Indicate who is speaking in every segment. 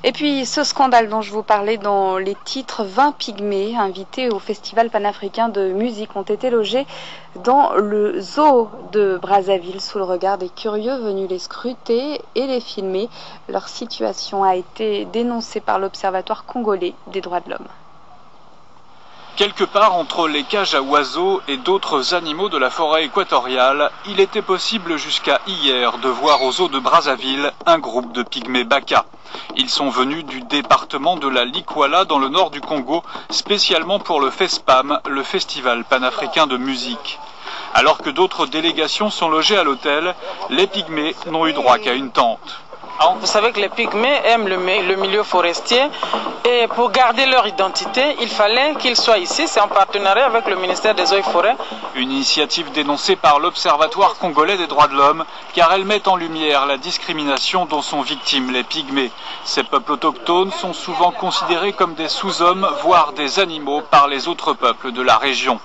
Speaker 1: Et puis ce scandale dont je vous parlais dans les titres, 20 pygmées invités au Festival panafricain de musique ont été logés dans le zoo de Brazzaville sous le regard des curieux venus les scruter et les filmer. Leur situation a été dénoncée par l'Observatoire congolais des droits de l'homme.
Speaker 2: Quelque part entre les cages à oiseaux et d'autres animaux de la forêt équatoriale, il était possible jusqu'à hier de voir au zoo de Brazzaville un groupe de pygmées baka. Ils sont venus du département de la Likwala dans le nord du Congo, spécialement pour le FESPAM, le Festival panafricain de musique. Alors que d'autres délégations sont logées à l'hôtel, les pygmées n'ont eu droit qu'à une tente.
Speaker 3: Vous savez que les pygmées aiment le milieu forestier et pour garder leur identité, il fallait qu'ils soient ici. C'est en partenariat avec le ministère des Eaux et Forêts.
Speaker 2: Une initiative dénoncée par l'Observatoire congolais des droits de l'homme car elle met en lumière la discrimination dont sont victimes les pygmées. Ces peuples autochtones sont souvent considérés comme des sous-hommes, voire des animaux par les autres peuples de la région.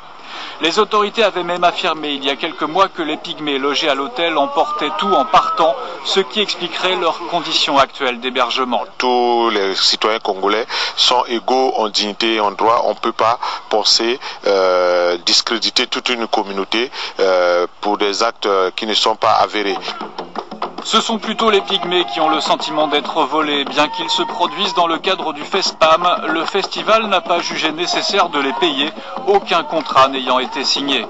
Speaker 2: Les autorités avaient même affirmé il y a quelques mois que les pygmées logés à l'hôtel emportaient tout en partant, ce qui expliquerait leurs conditions actuelles d'hébergement.
Speaker 4: Tous les citoyens congolais sont égaux en dignité et en droit. On ne peut pas penser discréditer toute une communauté pour des actes qui ne sont pas avérés.
Speaker 2: Ce sont plutôt les pygmées qui ont le sentiment d'être volés. Bien qu'ils se produisent dans le cadre du FESPAM, le festival n'a pas jugé nécessaire de les payer, aucun contrat n'ayant été signé.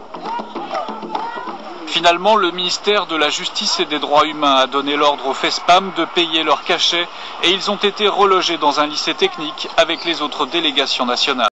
Speaker 2: Finalement, le ministère de la Justice et des Droits Humains a donné l'ordre au FESPAM de payer leurs cachets et ils ont été relogés dans un lycée technique avec les autres délégations nationales.